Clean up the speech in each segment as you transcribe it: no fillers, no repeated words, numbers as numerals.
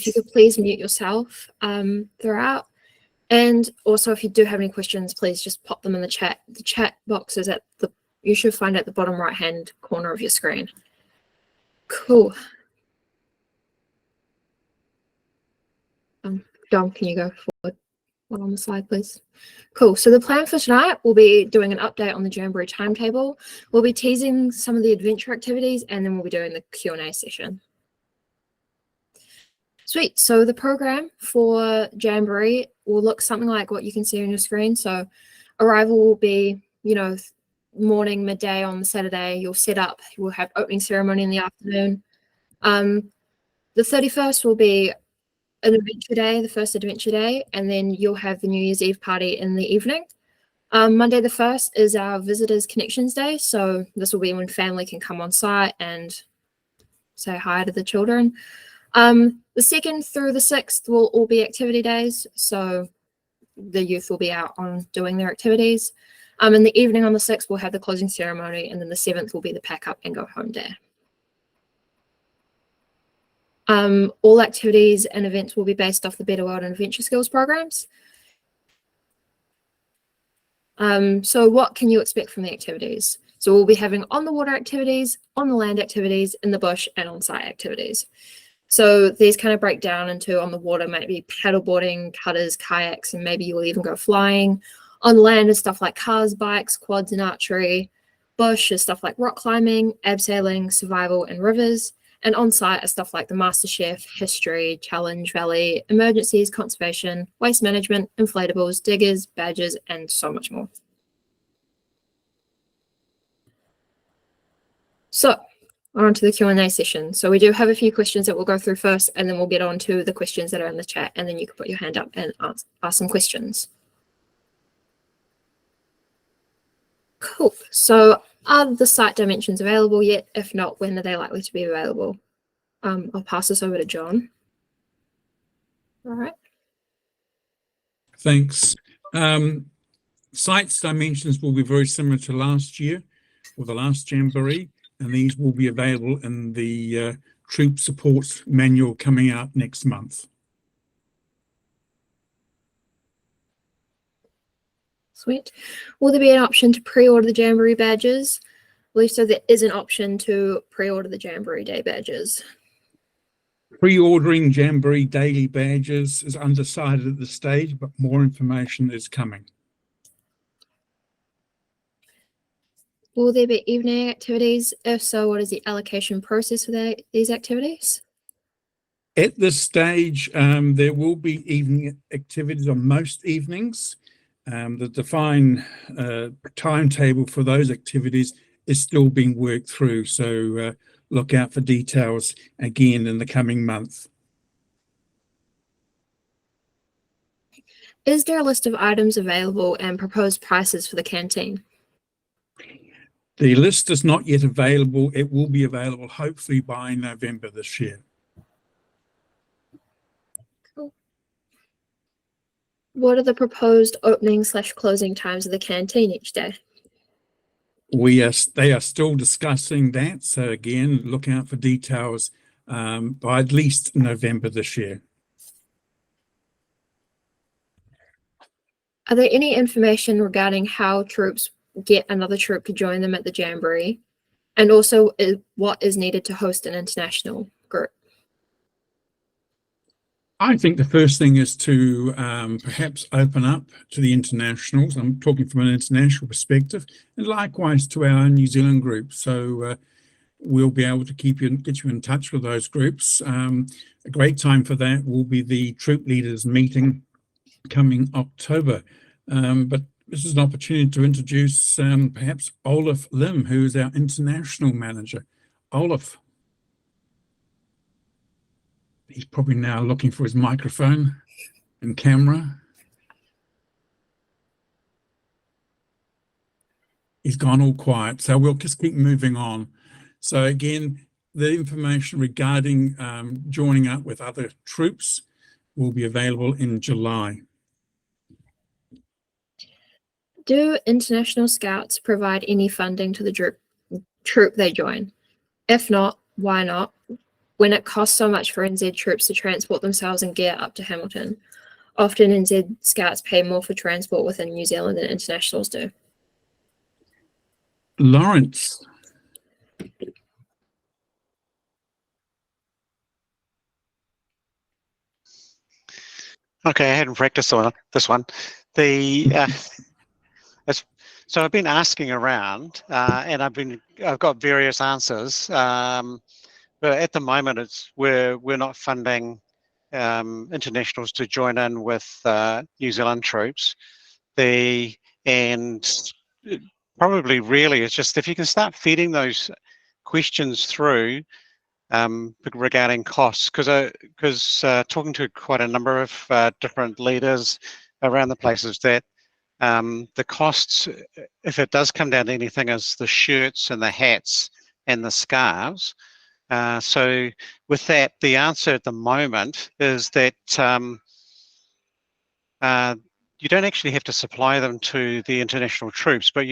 if you could please mute yourself throughout. And also, if you do have any questions, please just pop them in the chat. The chat box is you should find at the bottom right-hand corner of your screen. Cool. Dom, can you go forward on the slide, please? Cool. So the plan for tonight, we'll be doing an update on the Jamboree timetable. We'll be teasing some of the adventure activities, and then we'll be doing the Q&A session. Sweet. So the program for Jamboree will look something like what you can see on your screen. So arrival will be, morning, midday on the Saturday. You'll set up. We'll have opening ceremony in the afternoon. The 31st will be an adventure day, the first adventure day, and then you'll have the New Year's Eve party in the evening. Monday the 1st is our Visitors Connections Day. So this will be when family can come on site and say hi to the children. The 2nd through the 6th will all be activity days, so the youth will be out on doing their activities. In the evening on the 6th, we'll have the closing ceremony, and then the 7th will be the pack up and go home day. All activities and events will be based off the Better World and Adventure Skills programs. So what can you expect from the activities? So we'll be having on the water activities, on the land activities, in the bush, and on site activities. So these kind of break down into on the water, maybe paddleboarding, cutters, kayaks, and maybe you'll even go flying. On land is stuff like cars, bikes, quads, and archery. Bush is stuff like rock climbing, abseiling, survival, and rivers. And on site is stuff like the MasterChef, history, challenge, valley, emergencies, conservation, waste management, inflatables, diggers, badges, and so much more. So on to the Q&A session. So we do have a few questions that we'll go through first, and then we'll get on to the questions that are in the chat, and then you can put your hand up and ask some questions. Cool. So are the site dimensions available yet? If not, when are they likely to be available? I'll pass this over to John. All right. Thanks. Site's dimensions will be very similar to last year, or the last Jamboree, and these will be available in the troop support manual coming out next month. Sweet. Will there be an option to pre-order the Jamboree badges? I believe so there is an option to pre-order the Jamboree Day badges. Pre-ordering Jamboree daily badges is undecided at this stage, but more information is coming. Will there be evening activities? If so, what is the allocation process for these activities? At this stage, there will be evening activities on most evenings. The defined timetable for those activities is still being worked through, so look out for details again in the coming month. Is there a list of items available and proposed prices for the canteen? The list is not yet available. It will be available hopefully by November this year. Cool. What are the proposed opening/closing times of the canteen each day? They are still discussing that. So again, look out for details by at least November this year. Are there any information regarding how troops get another troop to join them at the Jamboree? And also what is needed to host an international group? I think the first thing is to perhaps open up to the internationals. I'm talking from an international perspective, and likewise to our New Zealand group. So we'll be able to get you in touch with those groups. A great time for that will be the troop leaders meeting coming October. But this is an opportunity to introduce perhaps Olaf Lim, who is our international manager. Olaf. He's probably now looking for his microphone and camera. He's gone all quiet, so we'll just keep moving on. So again, the information regarding joining up with other troops will be available in July. Do international scouts provide any funding to the troop they join? If not, why not? when it costs so much for NZ troops to transport themselves and gear up to Hamilton. Often NZ Scouts pay more for transport within New Zealand than internationals do. Lawrence. Okay, I hadn't practiced on this one. So I've been asking around, and I've got various answers. But at the moment, we're not funding internationals to join in with New Zealand troops. And probably really it's just if you can start feeding those questions through regarding costs, because talking to quite a number of different leaders around the places, that the costs, if it does come down to anything, is the shirts and the hats and the scarves. So with that, the answer at the moment is that you don't actually have to supply them to the international troops, but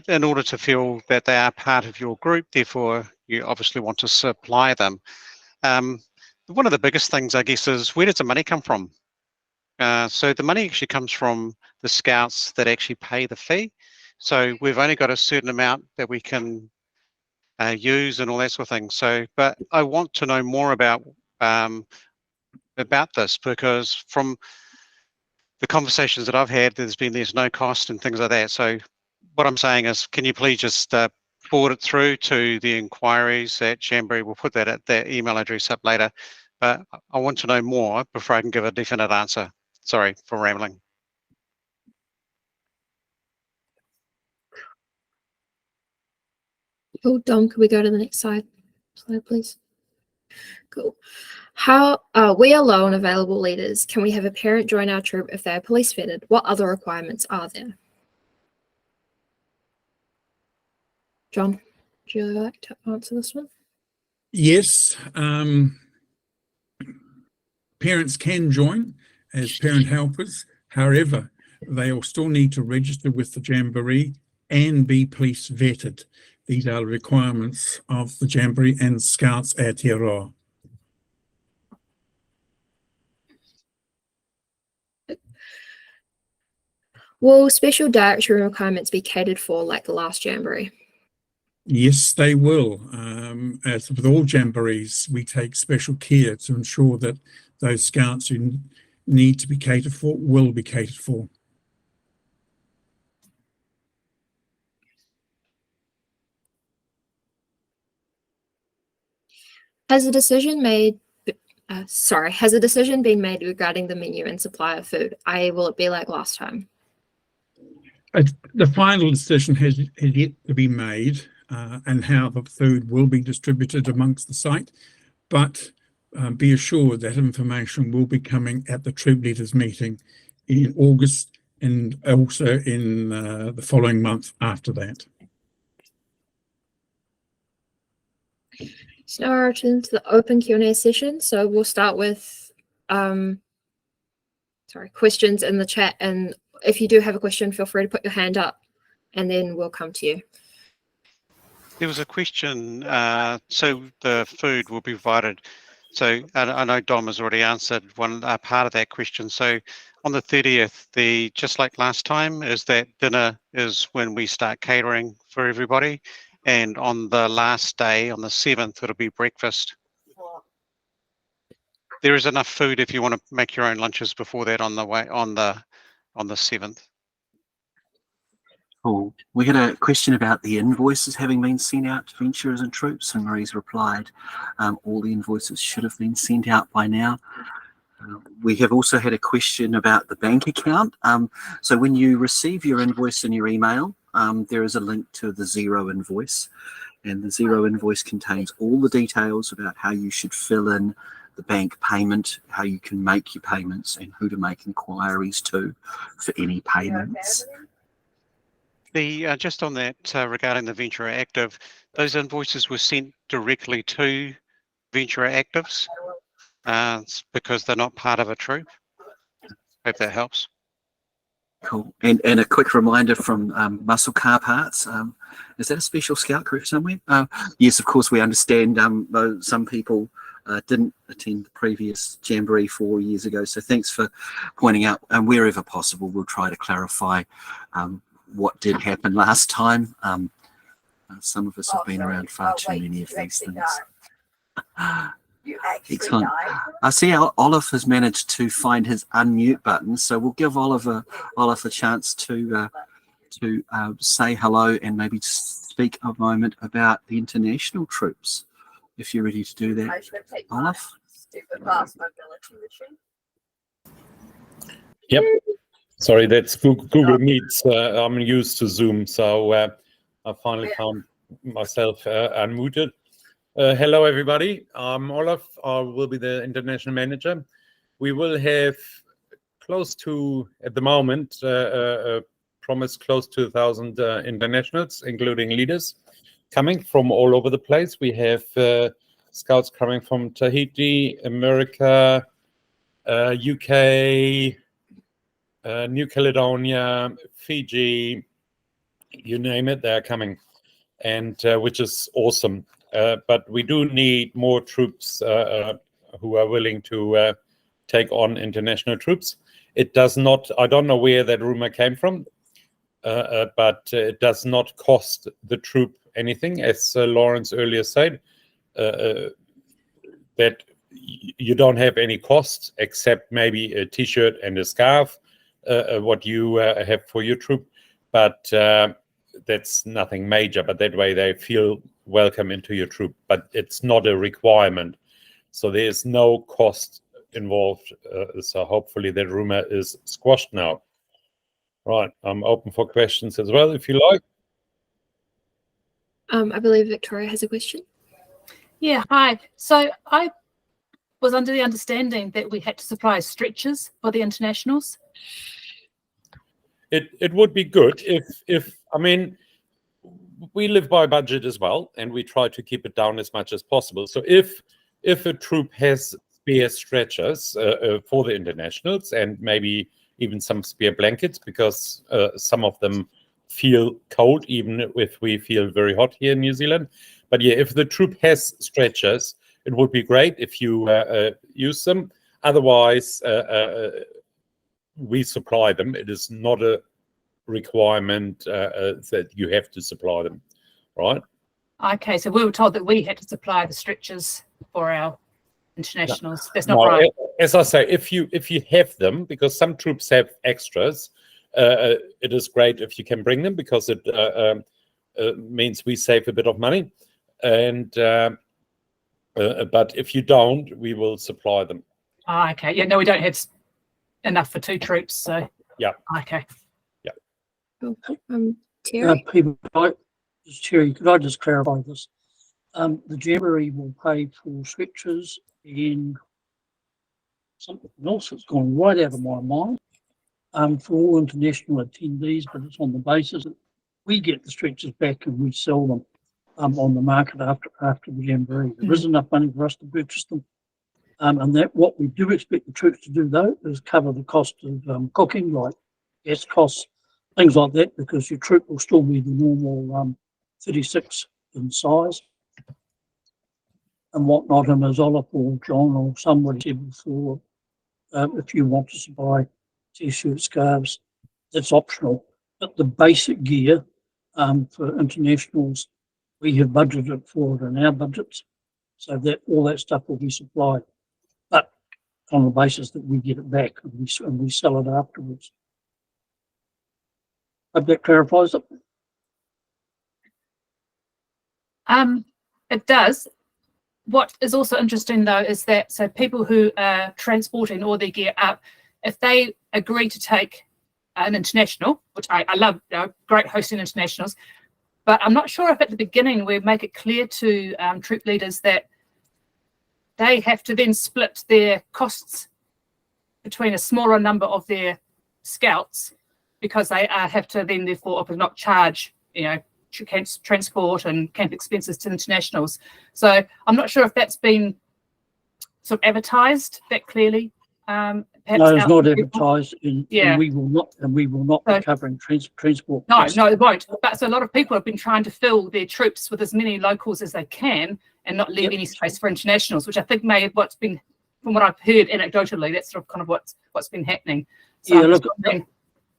in order to feel that they are part of your group, therefore you obviously want to supply them. One of the biggest things, I guess, is where does the money come from? So the money actually comes from the Scouts that actually pay the fee. So we've only got a certain amount that we can use and all that sort of thing. So, but I want to know more about this, because from the conversations that I've had, there's no cost and things like that. So what I'm saying is, can you please just forward it through to the inquiries at Jamboree? We'll put that email address up later. But I want to know more before I can give a definite answer. Sorry for rambling. Oh, Dom, could we go to the next slide, please? Cool. How we are low on available leaders. Can we have a parent join our troop if they are police vetted? What other requirements are there? John, would you like to answer this one? Yes, parents can join as parent helpers. However, they will still need to register with the Jamboree and be police vetted. These are the requirements of the Jamboree and Scouts Aotearoa. Will special dietary requirements be catered for like the last Jamboree? Yes, they will. As with all Jamborees, we take special care to ensure that those Scouts who need to be catered for will be catered for. Has a decision been made regarding the menu and supply of food? Will it be like last time? The final decision has yet to be made, and how the food will be distributed amongst the site, but be assured that information will be coming at the troop leaders meeting in August and also in the following month after that. So now we're into the open Q&A session. So we'll start with questions in the chat, and if you do have a question, feel free to put your hand up and then we'll come to you. There was a question, so the food will be provided. So I know Dom has already answered one part of that question. So on the 30th, just like last time, is that dinner is when we start catering for everybody. And on the last day, on the 7th, it'll be breakfast. There is enough food if you want to make your own lunches before that on the 7th. Cool. We had a question about the invoices having been sent out to venturers and troops, and Marie's replied, all the invoices should have been sent out by now. We have also had a question about the bank account. So when you receive your invoice in your email, there is a link to the Xero invoice, and the Xero invoice contains all the details about how you should fill in the bank payment, how you can make your payments, and who to make inquiries to for any payments. Just on that, regarding the Ventura Active, those invoices were sent directly to Ventura Actives because they're not part of a troop. Hope that helps. Cool. And a quick reminder from Muscle Car Parts. Is that a special scout group somewhere? Yes, of course, we understand some people didn't attend the previous Jamboree 4 years ago. So thanks for pointing out, and wherever possible, we'll try to clarify what did happen last time. Some of us have been around far too many of these things. Excellent. I see Olive has managed to find his unmute button, so we'll give Olive a chance to say hello and maybe speak a moment about the international troops, if you're ready to do that, Olive. Yep. Sorry, that's Google Meets. I'm used to Zoom, so I finally found myself unmuted. Hello, everybody. I'm Olaf. I will be the international manager. We will have close to, at the moment, promised close to 1,000 internationals, including leaders, coming from all over the place. We have scouts coming from Tahiti, America, UK, New Caledonia, Fiji, you name it, they're coming, and which is awesome. But we do need more troops who are willing to take on international troops. It does not, I don't know where that rumor came from, but it does not cost the troop anything, as Lawrence earlier said, that you don't have any costs except maybe a t-shirt and a scarf, what you have for your troop, but that's nothing major, but that way they feel welcome into your troop, but it's not a requirement. So there's no cost involved. So hopefully that rumor is squashed now. Right, I'm open for questions as well, if you like. I believe Victoria has a question. Yeah, hi. So I was under the understanding that we had to supply stretchers for the internationals. It would be good if I mean, we live by budget as well, and we try to keep it down as much as possible. So if a troop has spare stretchers for the internationals, and maybe even some spare blankets, because some of them feel cold, even if we feel very hot here in New Zealand. But yeah, if the troop has stretchers, it would be great if you use them. Otherwise, we supply them. It is not a requirement that you have to supply them, right? Okay, so we were told that we had to supply the stretchers for our internationals. No, that's not right. As I say, if you have them, because some troops have extras, it is great if you can bring them, because it means we save a bit of money. And but if you don't, we will supply them. Okay, yeah, no, we don't have enough for 2 troops, so yeah. Okay. Yeah. Terry? Terry, could I just clarify this? The Jamboree will pay for stretchers and something else that's gone right out of my mind for all international attendees, but it's on the basis that we get the stretchers back and we sell them on the market after the Jamboree. There is enough money for us to purchase them. And that what we do expect the troops to do, though, is cover the cost of cooking, like gas costs, things like that, because your troop will still be the normal 36 in size and whatnot. And as Olive or John or somebody said before, if you want to supply t-shirts, scarves, that's optional. But the basic gear for internationals, we have budgeted for it in our budgets, so that all that stuff will be supplied, but on the basis that we get it back and we sell it afterwards. Hope that clarifies it. It does. What is also interesting, though, is that so people who are transporting all their gear up, if they agree to take an international, which I love, great hosting internationals, but I'm not sure if at the beginning we make it clear to troop leaders that they have to then split their costs between a smaller number of their scouts, because they have to then therefore not charge, transport and camp expenses to internationals. So I'm not sure if that's been sort of advertised that clearly. No, it's not advertised, and we will not be covering transport. No, it won't. But so a lot of people have been trying to fill their troops with as many locals as they can, and not leave Yep. any space for internationals, which I think may have what's been, from what I've heard anecdotally, that's sort of kind of what's been happening. So Yeah, I'm just look, wondering-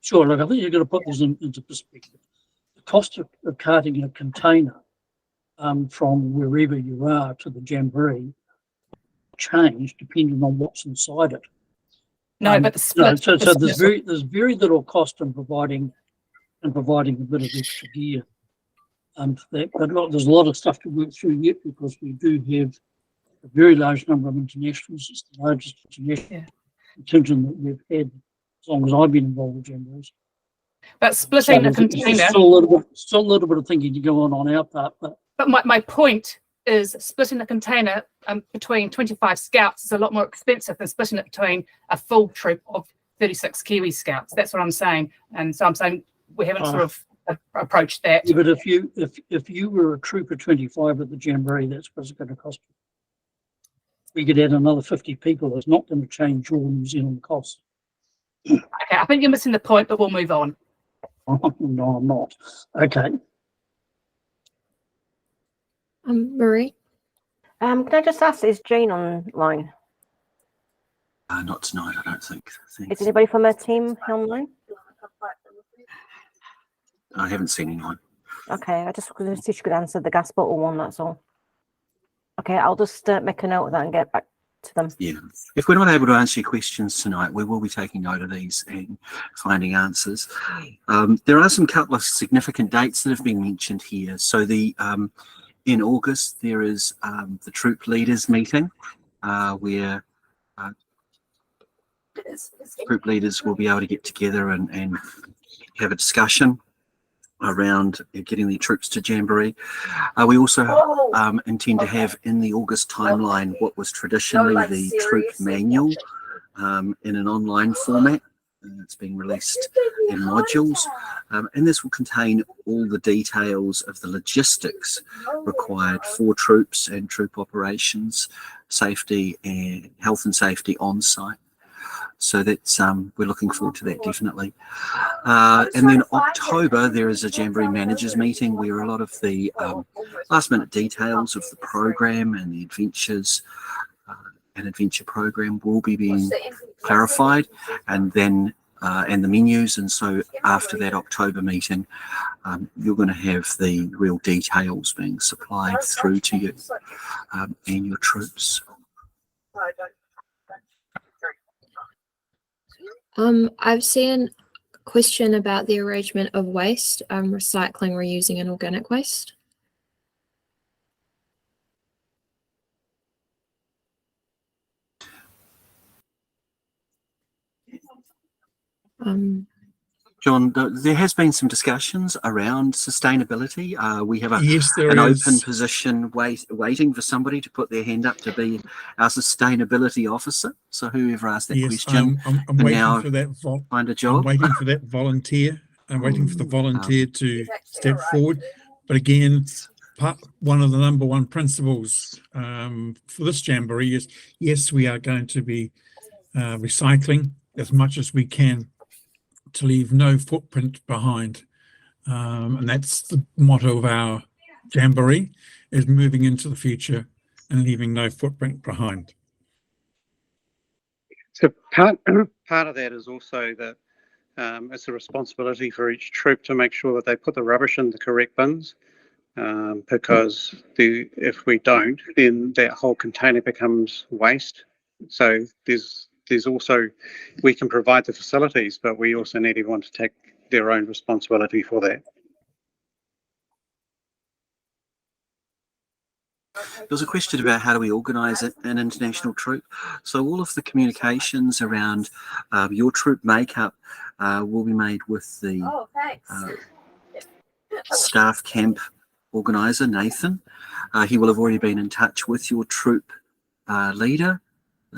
sure. Look, I think you've got to put this into perspective. The cost of carting a container from wherever you are to the Jamboree change depending on what's inside it. no, but the split. So the there's split- very little cost in providing a bit of extra gear. For that. But look, there's a lot of stuff to work through yet because we do have a very large number of internationals. It's the largest international contingent that we've had as long as I've been involved with Jamborees. But splitting the there's container. still a little bit of thinking to go on our part, but But my point is splitting the container between 25 scouts is a lot more expensive than splitting it between a full troop of 36 Kiwi scouts. That's what I'm saying. And so I'm saying we haven't sort of approached that. yeah, but if you were a troop of 25 at the Jamboree, that's what's it going to cost you. We could add another 50 people. It's not going to change your New Zealand costs. Okay, I think you're missing the point, but we'll move on. No, I'm not. Okay. Marie? Can I just ask, is Jane online? Not tonight, I don't think. Thanks. Is anybody from her team online? I haven't seen anyone. Okay, I just wanted to see if she could answer the gas bottle one, that's all. Okay, I'll just make a note of that and get back to them. Yeah. If we're not able to answer your questions tonight, we will be taking note of these and finding answers. There are some couple of significant dates that have been mentioned here. So in August, there is the troop leaders meeting where troop leaders will be able to get together and have a discussion around getting the troops to Jamboree. We also intend to have in the August timeline what was traditionally the troop manual in an online format. It's being released in modules, and this will contain all the details of the logistics required for troops and troop operations, safety and health and safety on site. So that's we're looking forward to that, definitely. And then October, there is a Jamboree managers meeting where a lot of the last minute details of the program and the adventures and adventure program will be being clarified, and then and the menus. And so after that October meeting, you're going to have the real details being supplied through to you and your troops. I've seen a question about the arrangement of waste, recycling, reusing, and organic waste. John, there has been some discussions around sustainability. We have Yes, there an is. open position waiting for somebody to put their hand up to be our sustainability officer. So whoever asked that Yes, question, I'm can waiting now for that. find a I'm job. waiting for that volunteer. I'm waiting for the volunteer to step forward. But again, one of the number one principles for this Jamboree is, yes, we are going to be recycling as much as we can to leave no footprint behind. And that's the motto of our Jamboree, is moving into the future and leaving no footprint behind. So part of that is also that it's a responsibility for each troop to make sure that they put the rubbish in the correct bins, because if we don't, then that whole container becomes waste. So there's also, we can provide the facilities, but we also need everyone to take their own responsibility for that. There's a question about how do we organise an international troop. So all of the communications around your troop makeup will be made with the staff camp organiser, Nathan. He will have already been in touch with your troop leader,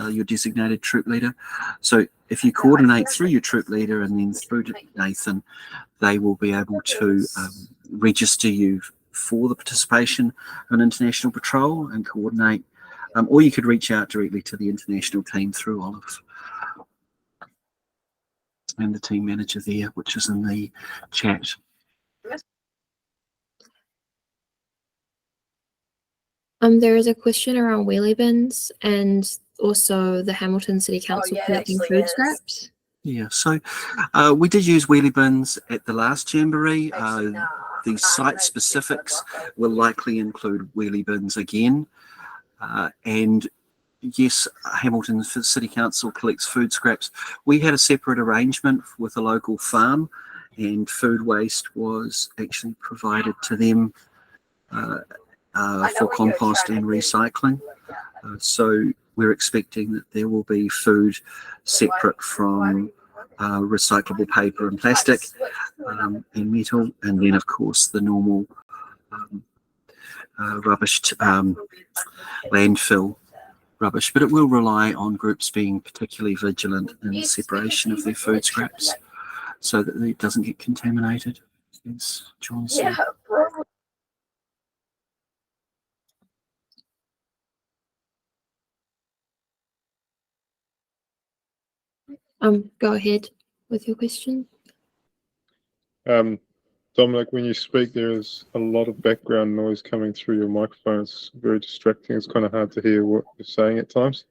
your designated troop leader. So if you coordinate through your troop leader and then through to Nathan, they will be able to register you for the participation in international patrol and coordinate, or you could reach out directly to the international team through Olive and the team manager there, which is in the chat. There is a question around wheelie bins and also the Hamilton City Council collecting food scraps. Yeah, so we did use wheelie bins at the last Jamboree. The site specifics will likely include wheelie bins again. And yes, Hamilton City Council collects food scraps. We had a separate arrangement with a local farm, and food waste was actually provided to them for compost and recycling. So we're expecting that there will be food separate from recyclable paper and plastic and metal, and then of course the normal rubbish, landfill rubbish. But it will rely on groups being particularly vigilant in the separation of their food scraps so that it doesn't get contaminated, as John said. Go ahead with your question. Dominic, when you speak, there is a lot of background noise coming through your microphone. It's very distracting. It's kind of hard to hear what you're saying at times.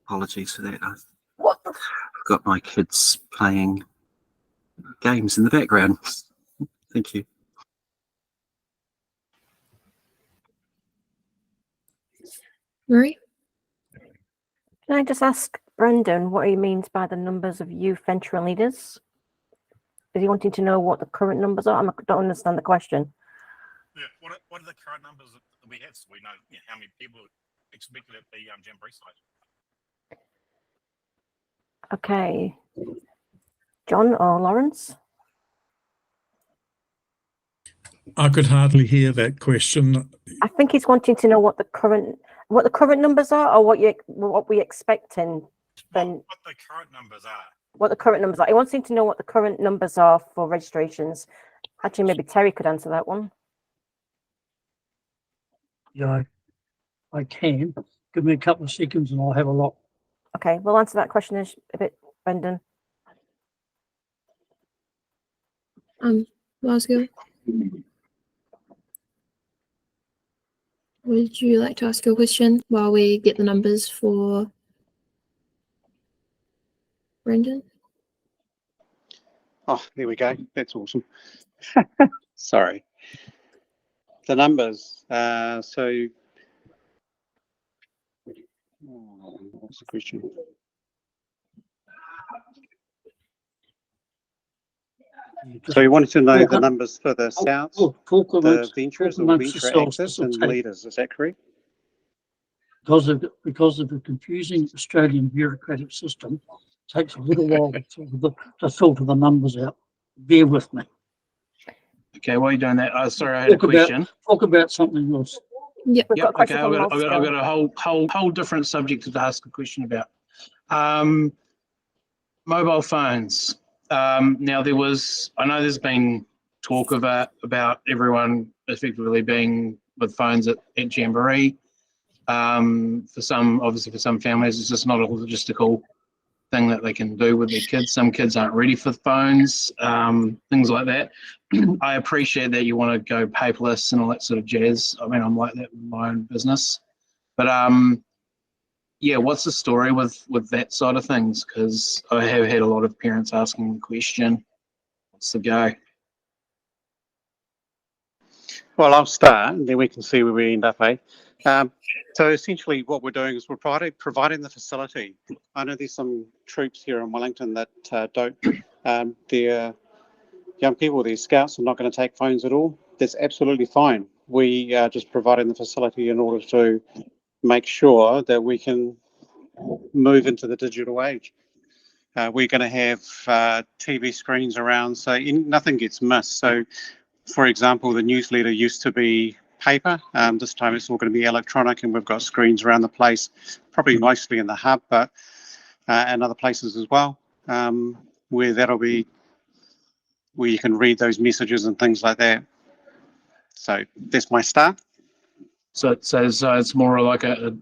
Apologies for that. I've got my kids playing games in the background. Thank you. Marie? Can I just ask Brendan what he means by the numbers of youth venturing leaders? Is he wanting to know what the current numbers are? I don't understand the question. Yeah, what are the current numbers that we have, so we know how many people expected at the Jamboree site? Okay. John or Lawrence? I could hardly hear that question. I think he's wanting to know what the current numbers are, or what we expecting. Then What the current numbers are. What the current numbers are. He wants to know what the current numbers are for registrations. Actually, maybe Terry could answer that one. Yeah, I can. Give me a couple of seconds and I'll have a look. Okay, we'll answer that question in a bit, Brendan. Glasgow, would you like to ask your question while we get the numbers for Brendan? Oh, there we go. That's awesome. Sorry. The numbers. So, what's the question? So you wanted to know the numbers for the scouts, the venturers or venture access and leaders, is that correct? Because of the confusing Australian bureaucratic system, it takes a little while to filter the numbers out. Bear with me. Okay, while you're doing that, sorry, I had a question. Talk about something else. Yep. Yep, okay, I've got a whole different subject to ask a question about. Mobile phones. Now I know there's been talk about everyone effectively being with phones at Jamboree. For some families, it's just not a logistical thing that they can do with their kids. Some kids aren't ready for phones, things like that. I appreciate that you want to go paperless and all that sort of jazz. I mean, I'm like that with my own business. But yeah, what's the story with that side of things? Because I have had a lot of parents asking the question, what's the go? Well, I'll start and then we can see where we end up, eh? So essentially what we're doing is we're providing the facility. I know there's some troops here in Wellington that don't, their young people, their scouts are not going to take phones at all. That's absolutely fine. We are just providing the facility in order to make sure that we can move into the digital age. We're going to have TV screens around so nothing gets missed. So, for example, the newsletter used to be paper. This time it's all going to be electronic, and we've got screens around the place, probably mostly in the hub, but and other places as well, where you can read those messages and things like that. So that's my start. So it's more like a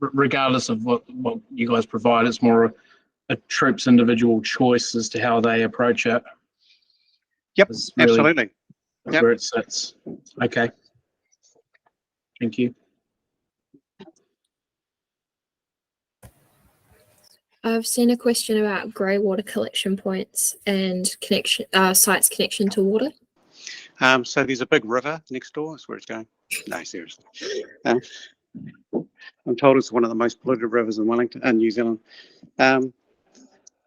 regardless of what you guys provide, it's more a troop's individual choice as to how they approach it. Yep, really absolutely. Where it sits. Okay. Thank you. I've seen a question about grey water collection points and connection sites connection to water. So there's a big river next door. That's where it's going. No, seriously. I'm told it's one of the most polluted rivers in Wellington, New Zealand.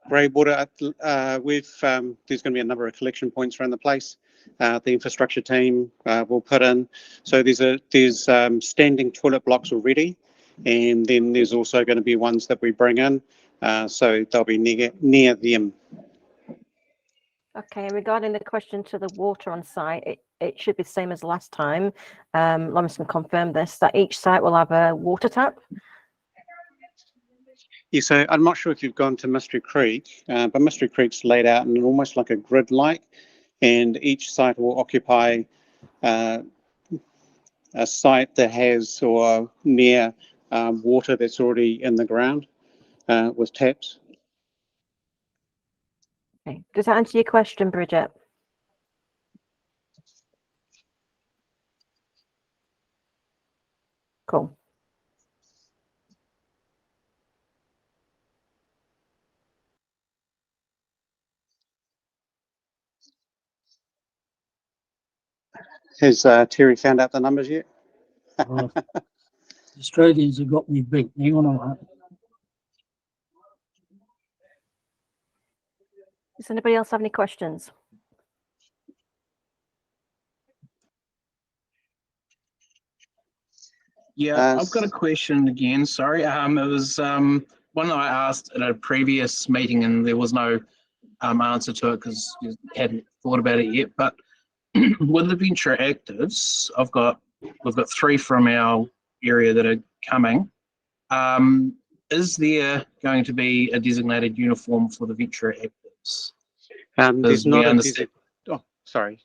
Grey water. There's going to be a number of collection points around the place. The infrastructure team will put in. So there's standing toilet blocks already, and then there's also going to be ones that we bring in. So they'll be near them. Okay, regarding the question to the water on site, it should be the same as last time. Lawrence can confirm this, that each site will have a water tap. Yeah, so I'm not sure if you've gone to Mystery Creek, but Mystery Creek's laid out in almost like a grid-like, and each site will occupy a site that has or near water that's already in the ground with taps. Okay, does that answer your question, Bridget? Cool. Has Terry found out the numbers yet? The Australians have got me beat. Hang on a minute. Does anybody else have any questions? Yeah, I've got a question again. Sorry. It was one that I asked at a previous meeting and there was no answer to it because you hadn't thought about it yet. But with the venture actives, we've got 3 from our area that are coming. Is there going to be a designated uniform for the venture actives? There's not sorry.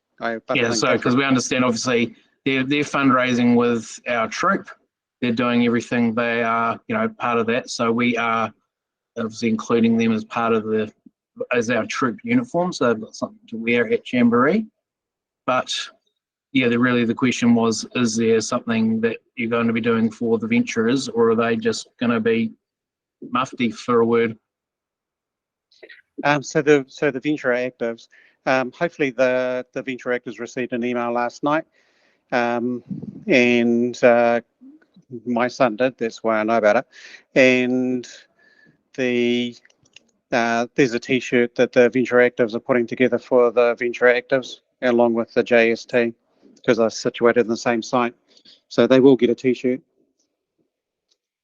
Yeah, so because we understand obviously they're fundraising with our troop. They're doing everything. They are, part of that. So we are obviously including them as part of as our troop uniform. So they've got something to wear at Jamboree. But yeah, the question was, is there something that you're going to be doing for the venturers, or are they just going to be mufti for a word? So the venture actives, hopefully the venture actives received an email last night, and my son did. That's why I know about it. And there's a T-shirt that the venture actives are putting together for the venture actives, along with the JST, because they're situated in the same site. So they will get a T-shirt.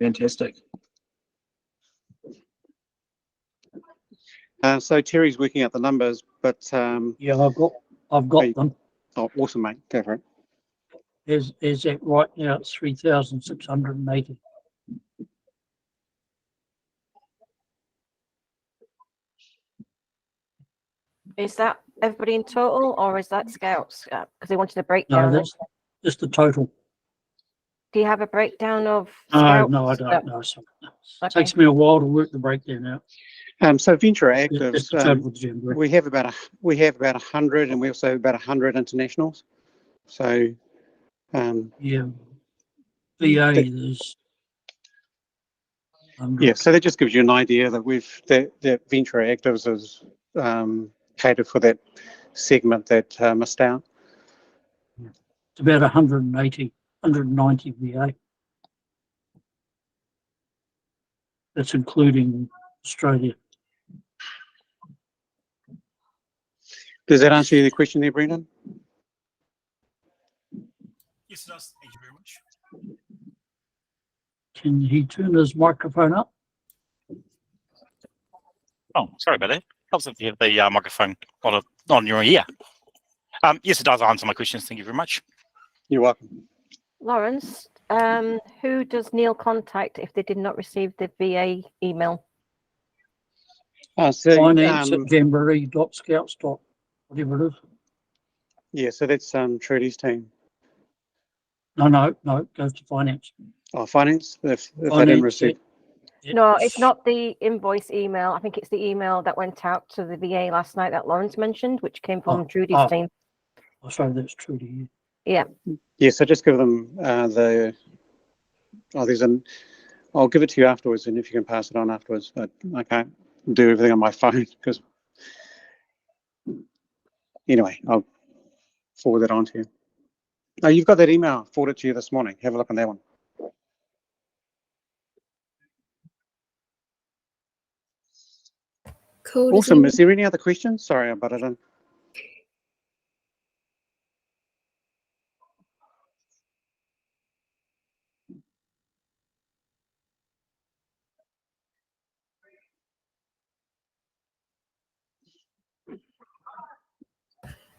Fantastic. So Terry's working out the numbers, but Yeah, I've got them. Oh, awesome, mate. Go for it. Is that right now? It's 3,680. Is that everybody in total, or is that scouts? Because they wanted a No, breakdown. that's just the total. Do you have a breakdown of scouts? No, I don't know. So it Okay. takes me a while to work the breakdown out. So venture That's actives, the total Jamboree. we have about 100, and we also have about 100 internationals. So Yeah, VA there's. yeah, so that just gives you an idea that that venture actives is catered for that segment that missed out. It's about 190 VA. That's including Australia. Does that answer your question there, Brendan? Yes, it does. Thank you very much. Can he turn his microphone up? Oh, sorry about that. Helps if you have the microphone on your ear. Yes, it does answer my questions. Thank you very much. You're welcome. Lawrence, who does Neil contact if they did not receive the VA email? Finance at jamboree.scouts. Whatever it is. Yeah, so that's Trudy's team. No, it goes to finance. Oh, finance. If they didn't Finance, receive. No, it's not the invoice email. I think it's the email that went out to the VA last night that Lawrence mentioned, which came from Trudy's team. Oh, sorry, that's Trudy. Yeah. Yeah, so just give them I'll give it to you afterwards, and if you can pass it on afterwards. I can't do everything on my phone because. Anyway, I'll forward that on to you. Oh, you've got that email. I forwarded it to you this morning. Have a look on that one. Cool. Does Awesome. anyone- Is there any other questions? Sorry, I butted in.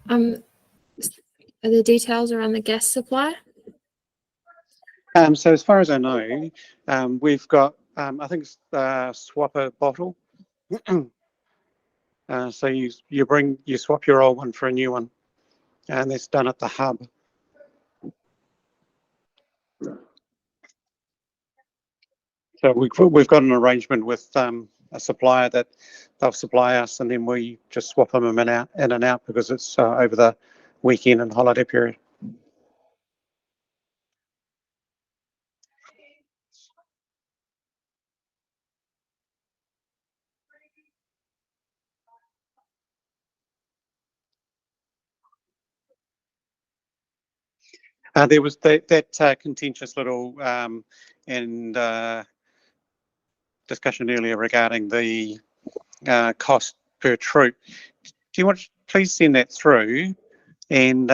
Are there details around the gas supply? So as far as I know, we've got, I think it's swap a bottle. So you swap your old one for a new one, and that's done at the hub. So we've got an arrangement with a supplier that they'll supply us, and then we just swap them in and out because it's over the weekend and holiday period. There was that contentious little discussion earlier regarding the cost per troop. Do you want to please send that through, and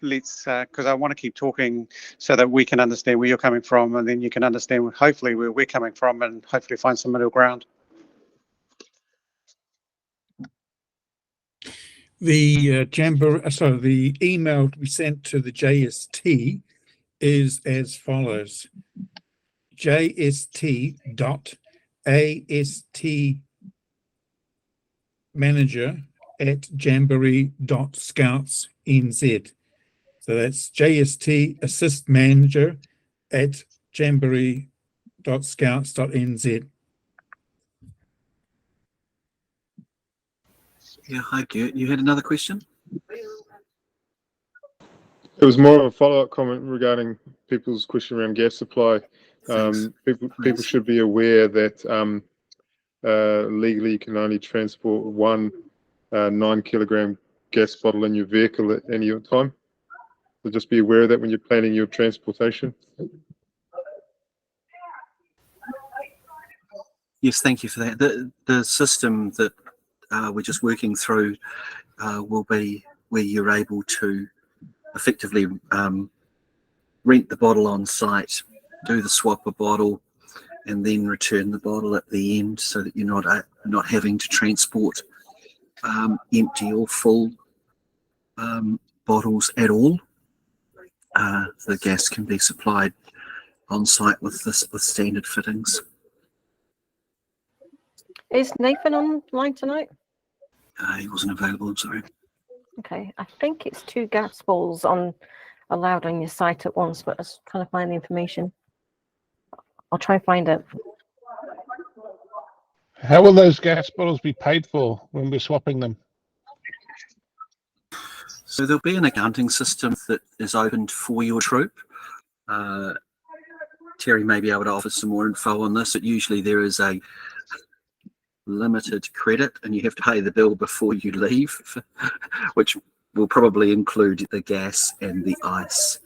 let's because I want to keep talking so that we can understand where you're coming from, and then you can understand hopefully where we're coming from, and hopefully find some middle ground. The the email to be sent to the JST is as follows: jst.ast.manager@jamboree.scouts.nz. So that's JST assist manager at jamboree.scouts.nz. Yeah, hi, Gert. You had another question? It was more of a follow-up comment regarding people's question around gas supply. Thanks. People should be aware that legally you can only transport one 9-kilogram gas bottle in your vehicle at any time. So just be aware of that when you're planning your transportation. Yes, thank you for that. The system that we're just working through will be where you're able to effectively rent the bottle on site, do the swap a bottle, and then return the bottle at the end, so that you're not having to transport empty or full bottles at all. The gas can be supplied on site with standard fittings. Is Nathan online tonight? He wasn't available, I'm sorry. Okay, I think it's 2 gas balls allowed on your site at once, but I was trying to find the information. I'll try and find it. How will those gas bottles be paid for when we're swapping them? So there'll be an accounting system that is opened for your troop. Terry may be able to offer some more info on this. But usually there is a limited credit, and you have to pay the bill before you leave, which will probably include the gas and the ice.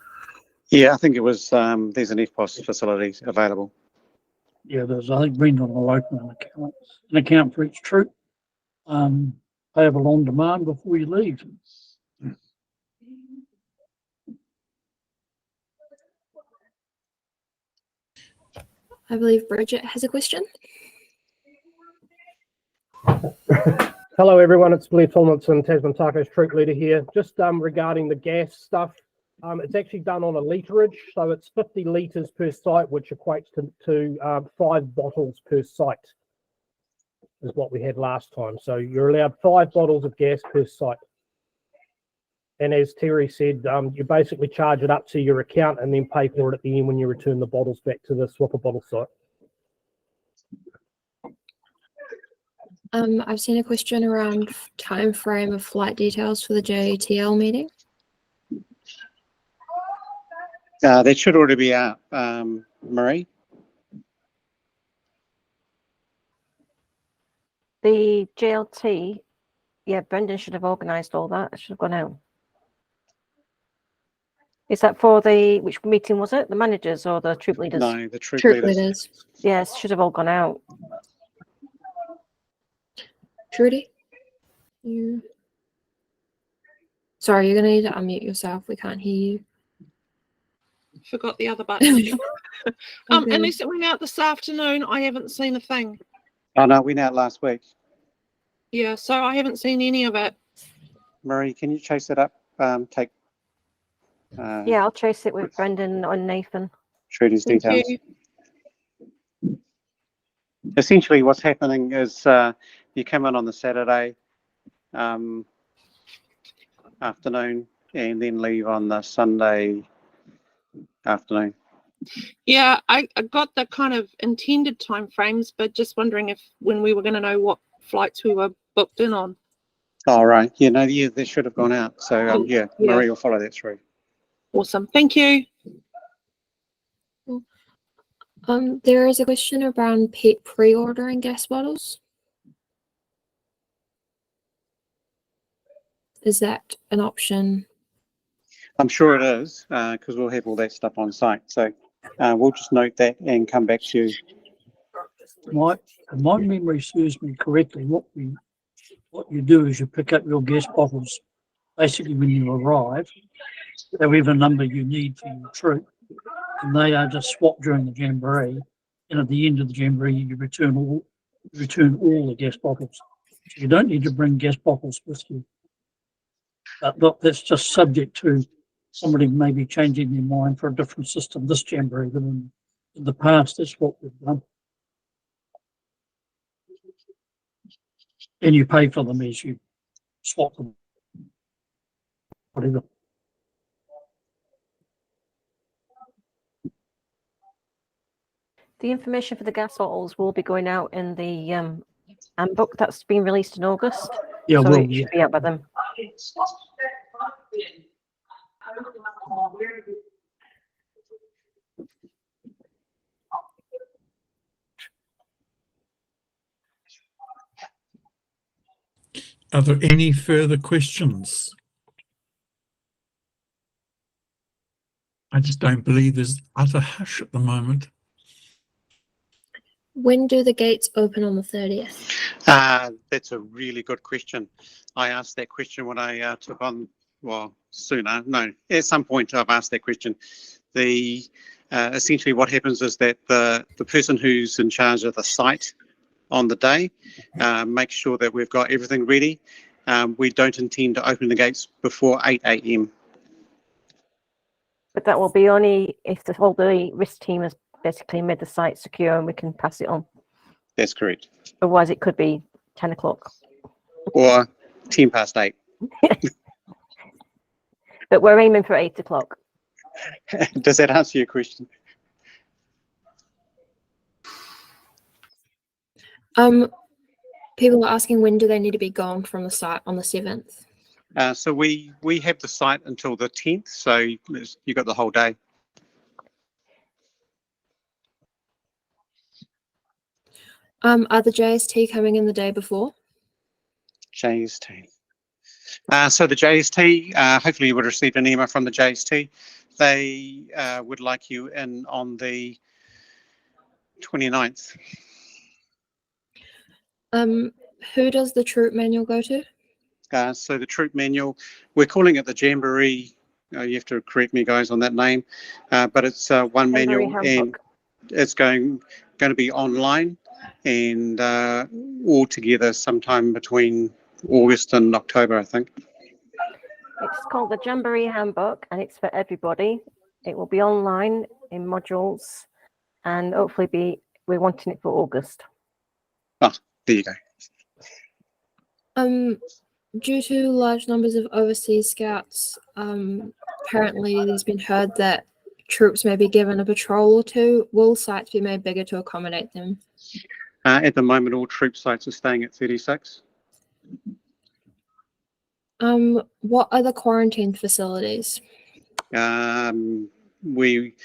Yeah, I think it was. There's an EFTPOS facility available. Yeah, there's, I think Brendan will open an account for each troop. Payable on demand before you leave. I believe Bridget has a question. Hello everyone, it's Blair Tomlinson, Tasman Taco's troop leader here. Just regarding the gas stuff, it's actually done on a literage, so it's 50 litres per site, which equates to 5 bottles per site, is what we had last time. So you're allowed 5 bottles of gas per site. And as Terry said, you basically charge it up to your account and then pay for it at the end when you return the bottles back to the swap a bottle site. I've seen a question around time frame of flight details for the JTL meeting. That should already be out, Marie. The JLT, yeah, Brendan should have organised all that. It should have gone out. Is that for which meeting was it? The managers or the troop leaders? No, the troop Troop leaders. leaders. Yes, should have all gone out. Trudy? You... Sorry, you're going to need to unmute yourself. We can't hear you. Forgot the other button. Okay. Unless it went out this afternoon, I haven't seen a thing. Oh no, we went out last week. Yeah, so I haven't seen any of it. Marie, can you chase it up? Take Yeah, I'll chase it with Brendan and Nathan. Trudy's Thank details. you. Essentially, what's happening is you come in on the Saturday afternoon and then leave on the Sunday afternoon. Yeah, I got the kind of intended time frames, but just wondering when we were going to know what flights we were booked in on. Oh, right. Yeah, they should have gone out. So, yeah, Marie will follow that through. Awesome. Thank you. There is a question around pre-ordering gas bottles. Is that an option? I'm sure it is, because we'll have all that stuff on site. So we'll just note that and come back to you. If my memory serves me correctly, what you do is you pick up your gas bottles basically when you arrive, however number you need for your troop, and they are just swapped during the Jamboree. And at the end of the Jamboree, you return all the gas bottles. So you don't need to bring gas bottles with you. But look, that's just subject to somebody maybe changing their mind for a different system this Jamboree than in the past. That's what we've done. And you pay for them as you swap them. Whatever. The information for the gas bottles will be going out in the handbook that's been released in August. Yeah, so well, it should be out by then. Are there any further questions? I just don't believe there's utter hush at the moment. When do the gates open on the 30th? That's a really good question. I asked that question when I took on, sooner. No, at some point I've asked that question. Essentially what happens is that the person who's in charge of the site on the day makes sure that we've got everything ready. We don't intend to open the gates before 8 a.m. But that will be only if all the risk team has basically made the site secure and we can pass it on. That's correct. Otherwise, it could be 10 o'clock. Or 10 past 8. But we're aiming for 8 o'clock. Does that answer your question? People are asking when do they need to be gone from the site on the 7th? So we have the site until the 10th, so you got the whole day. Are the JST coming in the day before? JST. So the JST, hopefully you would have received an email from the JST. They would like you in on the 29th. Who does the troop manual go to? So the troop manual, we're calling it the Jamboree. You have to correct me, guys, on that name, but it's one Jamboree manual, handbook. and it's going to be online and all together sometime between August and October, I think. It's called the Jamboree Handbook and it's for everybody. It will be online in modules and hopefully we're wanting it for August. Oh, there you go. Due to large numbers of overseas scouts, apparently there's been heard that troops may be given a patrol or two. Will sites be made bigger to accommodate them? At the moment, all troop sites are staying at 36. What are the quarantine facilities? We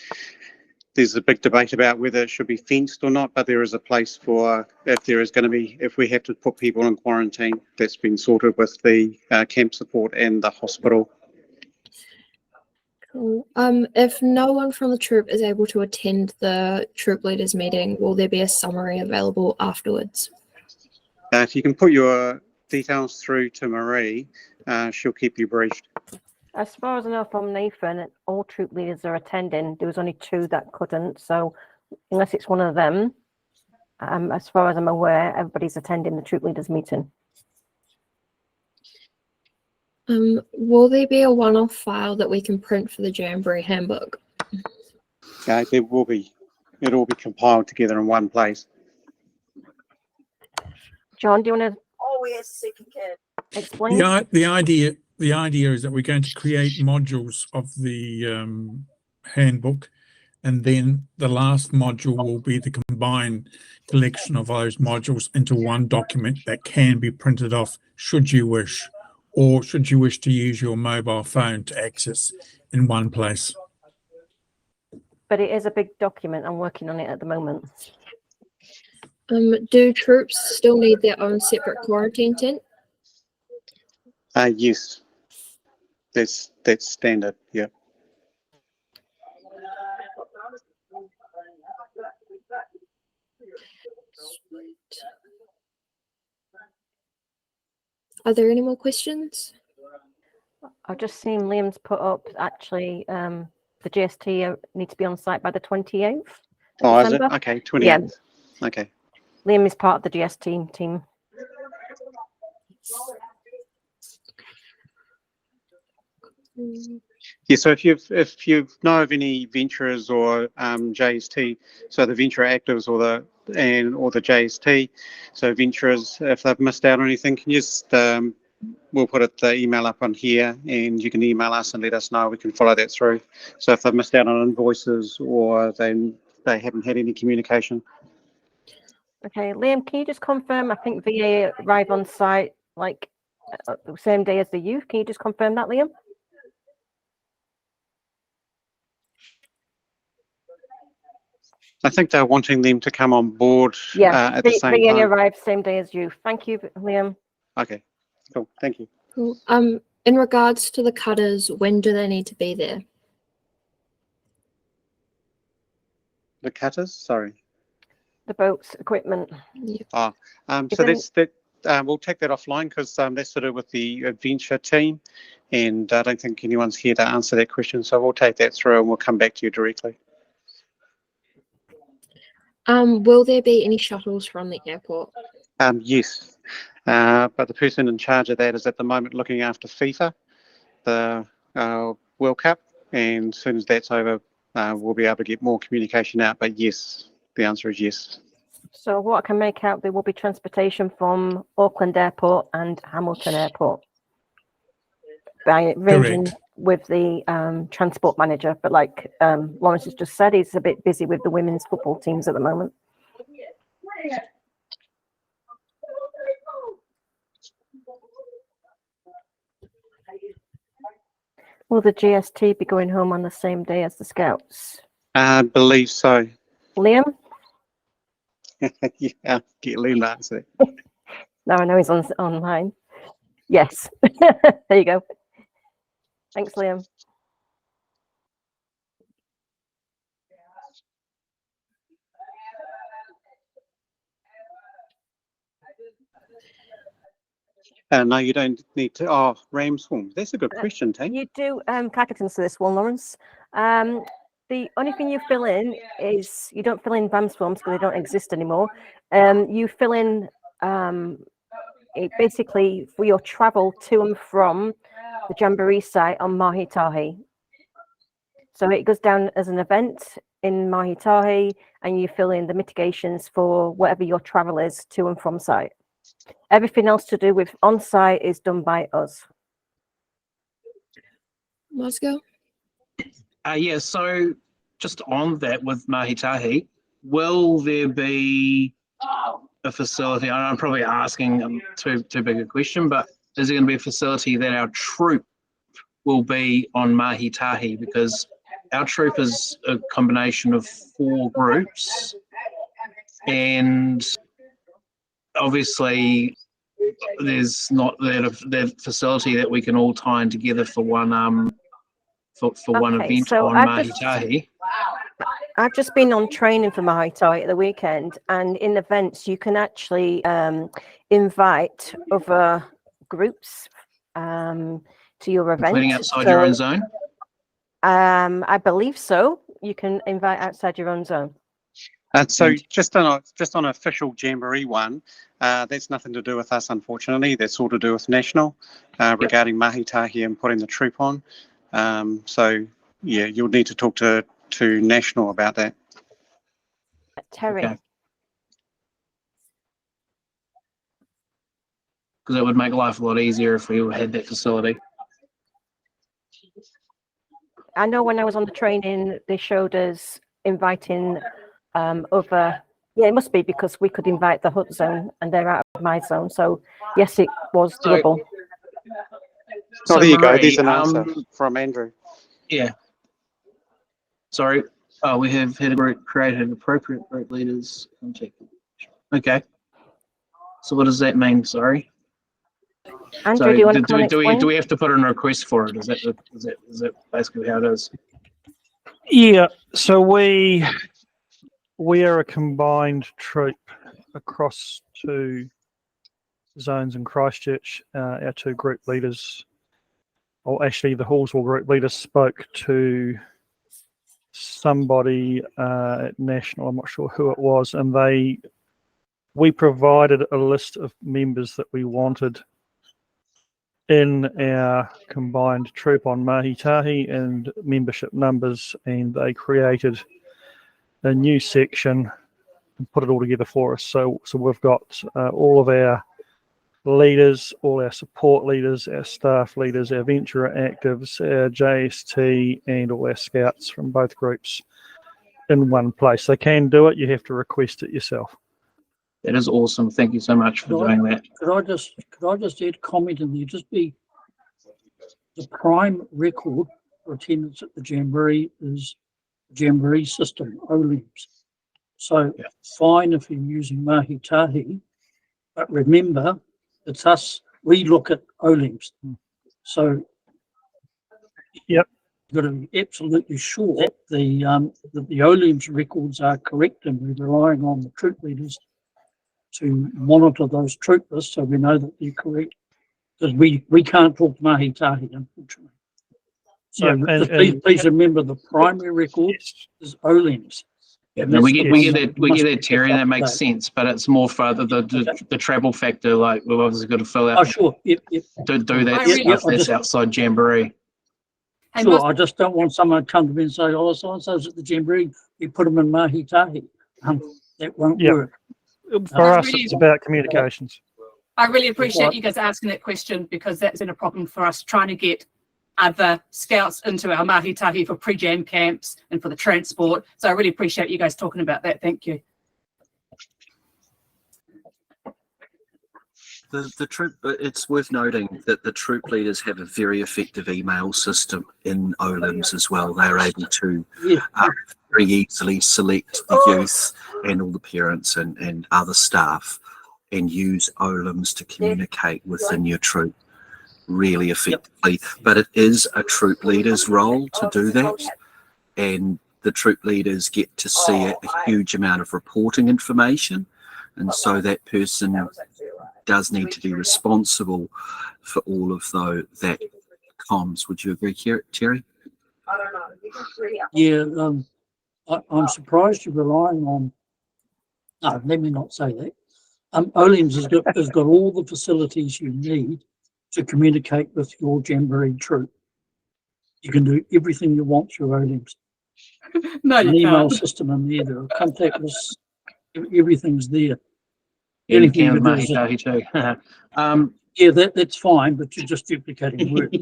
there's a big debate about whether it should be fenced or not, but there is a place for, if we have to put people in quarantine, that's been sorted with the camp support and the hospital. Cool. If no one from the troop is able to attend the troop leaders meeting, will there be a summary available afterwards? If you can put your details through to Marie, she'll keep you briefed. As far as I know from Nathan, all troop leaders are attending. There was only 2 that couldn't. So unless it's one of them, as far as I'm aware, everybody's attending the troop leaders meeting. Will there be a one-off file that we can print for the Jamboree handbook? There will be. It'll all be compiled together in one place. John, do you want to explain? The idea is that we're going to create modules of the handbook, and then the last module will be the combined collection of those modules into one document that can be printed off should you wish, or should you wish to use your mobile phone to access in one place. But it is a big document. I'm working on it at the moment. Do troops still need their own separate quarantine tent? Yes, that's standard. Yeah. Are there any more questions? I've just seen Liam's put up, actually, the GST need to be on site by the 28th. Oh, December. is it? Okay, 28th. Yeah. Okay. Liam is part of the GST team. Yeah, so if you know of any venturers or JST, so the venturer actives or the JST, so venturers, if they've missed out on anything, can you just we'll put the email up on here, and you can email us and let us know. We can follow that through. So if they've missed out on invoices or they haven't had any communication. Okay, Liam, can you just confirm? I think VA arrive on site like the same day as the youth. Can you just confirm that, Liam? I think they're wanting them to come on board at the same VA time. arrived same day as youth. Thank you, Liam. Okay, cool. Thank you. Cool. In regards to the cutters, when do they need to be there? The cutters, sorry. The boats, equipment. Yeah. So that's that. We'll take that offline because that's to do with the adventure team, and I don't think anyone's here to answer that question. So we'll take that through and we'll come back to you directly. Will there be any shuttles from the airport? Yes, but the person in charge of that is at the moment looking after FIFA, the World Cup, and as soon as that's over, we'll be able to get more communication out. But yes, the answer is yes. So what I can make out, there will be transportation from Auckland Airport and Hamilton Airport, by arranging with the transport manager. But like Lawrence has just said, he's a bit busy with the women's football teams at the moment. Will the GST be going home on the same day as the Scouts? I believe so. Liam? Yeah, get Liam to answer that. No, I know he's online. Yes. There you go. Thanks, Liam. No, you don't need to. Oh, ram swarm. That's a good question, Tate. You do cacketons to this one, Lawrence. The only thing you fill in is, you don't fill in ram swarms because they don't exist anymore. You fill in it basically for your travel to and from the Jamboree site on Mahi Tahi. So it goes down as an event in Mahi Tahi, and you fill in the mitigations for whatever your travel is to and from site. Everything else to do with on-site is done by us. Moscow? Yeah, so just on that with Mahi Tahi, will there be a facility? I'm probably asking too big a question, but is there going to be a facility that our troop will be on Mahi Tahi? Because our troop is a combination of 4 groups, and obviously there's not that facility that we can all tie in together for one for one Okay, event so on Mahitahi. I've just been on training for Mahitahi at the weekend, and in events you can actually invite other groups to your event. Including outside your own zone? I believe so. You can invite outside your own zone. So just on an official Jamboree one, that's nothing to do with us, unfortunately. That's all to do with national regarding Mahitahi and putting the troop on. So yeah, you'll need to talk to national about that. Terry. Okay. Because it would make life a lot easier if we had that facility. I know when I was on the training, they showed us inviting other. Yeah, it must be because we could invite the hut zone, and they're out of my zone. So yes, it was doable. So there you go. Marie, There's an answer from Andrew. Yeah. Sorry. Oh, we have had a group created appropriate group leaders contact. Okay. So what does that mean? Sorry. Andrew, So do you want to come and do explain? we have to put in a request for it? Is that basically how it is? Yeah. So we are a combined troop across 2 zones in Christchurch. Our 2 group leaders, or actually the Hallsville group leaders, spoke to somebody at National, I'm not sure who it was, and we provided a list of members that we wanted in our combined troop on Mahitahi and membership numbers, and they created a new section and put it all together for us. So we've got all of our leaders, all our support leaders, our staff leaders, our venturer actives, our JST, and all our scouts from both groups in one place. They can do it. You have to request it yourself. That is awesome. Thank you so much for doing that. Could I just add a comment in there? Just be the prime record for attendance at the Jamboree is the Jamboree system, OLEMS. So fine if you're using Mahitahi, but remember, it's us, we look at OLEMS. So yep, you've got to be absolutely sure that the OLEMS records are correct, and we're relying on the troop leaders to monitor those troop lists so we know that they're correct. Because we can't talk to Mahitahi, unfortunately. So please remember the primary record is OLEMS. Yeah, no, we get that, Terry, and that makes sense. But it's more for the travel factor. Like we've obviously got to fill out. Oh, sure. Yep. To do that stuff that's outside Jamboree. Sure. I just don't want someone to come to me and say, "Oh, so and so's at the Jamboree. You put them in Mahitahi." That won't work. For us, it's about communications. I really appreciate you guys asking that question, because that's been a problem for us trying to get other scouts into our Mahitahi for pre-jam camps and for the transport. So I really appreciate you guys talking about that. Thank you. The troop, it's worth noting that the troop leaders have a very effective email system in OLEMS as well. They're able to very easily select the youth and all the parents and other staff and use OLEMS to communicate within your troop really effectively. But it is a troop leader's role to do that, and the troop leaders get to see a huge amount of reporting information, and so that person does need to be responsible for all of that comms. Would you agree, Terry? Yeah, I'm surprised you're relying on. No, let me not say that. OLEMS has got all the facilities you need to communicate with your Jamboree troop. You can do everything you want through OLEMS. No, an you email can't. system in there, there are contact lists, everything's there. Yeah, Anything you you can do is Mahitahi too. yeah, that's fine, but you're just duplicating work.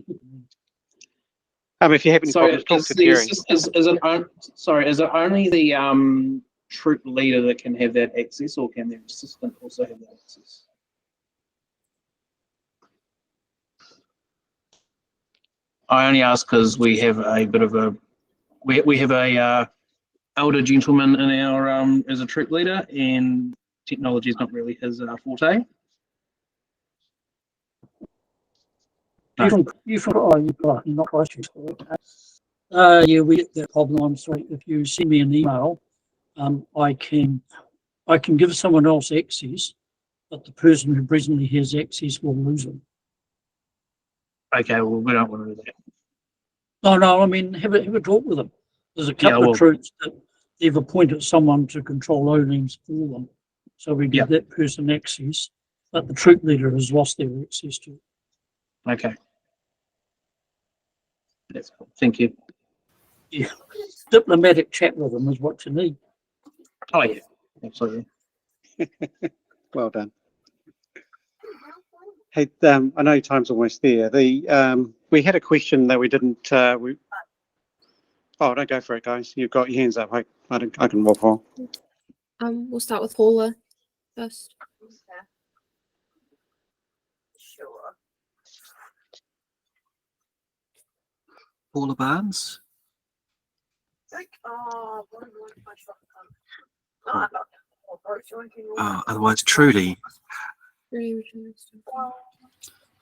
If you have any problems, talk to Terry. Is it only the troop leader that can have that access, or can their assistant also have that access? I only ask because we have a bit of a we have a older gentleman in our as a troop leader, and technology is not really his forte. Not Christchurch. Yeah, we get that problem. I'm sorry. If you send me an email, I can give someone else access, but the person who presently has access will lose it. Okay, well, we don't want to do that. No, I mean, have a talk with them. There's a couple of troops that they've appointed someone to control OLEMs for them. So we give that person access, but the troop leader has lost their access to it. Okay. That's cool. Thank you. Yeah, diplomatic chat with them is what you need. Oh, yeah, absolutely. Well done. Hey, I know time's almost there. We had a question that we didn't. Oh, don't go for it, guys. You've got your hands up. I can walk on. We'll start with Paula first. Sure. Paula Barnes. Otherwise, Trudy.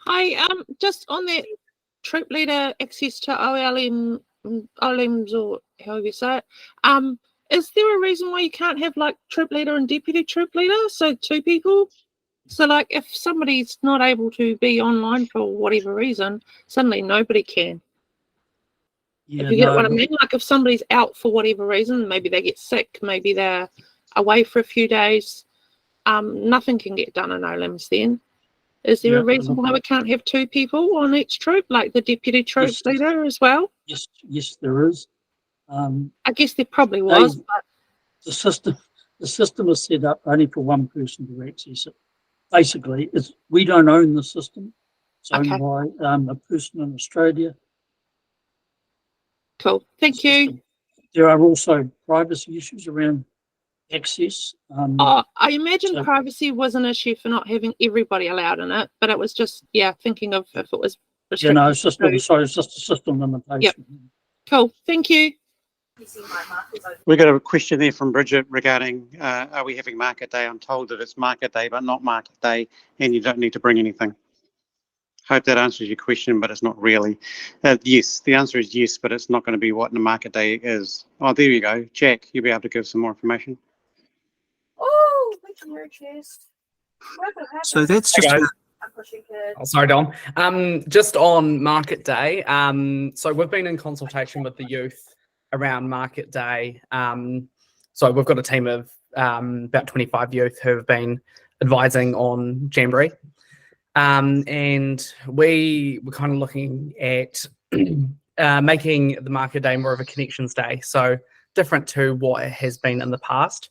Hi, just on that troop leader access to OLMs or however you say it, is there a reason why you can't have like troop leader and deputy troop leader, so 2 people? So like if somebody's not able to be online for whatever reason, suddenly nobody can. Yeah, if you get what I mean, like if somebody's out for whatever reason, maybe they get sick, maybe they're away for a few days, nothing can get done in OLMs then. Is there a reason why we can't have 2 people on each troop, like the deputy troop leader as well? Yes, there is. I guess there probably was, but the system is set up only for one person to access it. Basically, we don't own the system. It's owned by a person in Australia. Cool, thank you. There are also privacy issues around access. I imagine privacy was an issue for not having everybody allowed in it, but it was just, thinking of if it was restricted. It's just a system limitation. Yep. Cool, thank you. We got a question there from Bridget regarding are we having market day? I'm told that it's market day, but not market day, and you don't need to bring anything. Hope that answers your question, but it's not really. Yes, the answer is yes, but it's not going to be what the market day is. Oh, there you go. Jack, you'll be able to give some more information. Oh, which your chest. So that's just. Oh, sorry, Dom. Just on market day. So we've been in consultation with the youth around market day. So we've got a team of about 25 youth who have been advising on Jamboree. And we were kind of looking at making the market day more of a connections day. So different to what it has been in the past.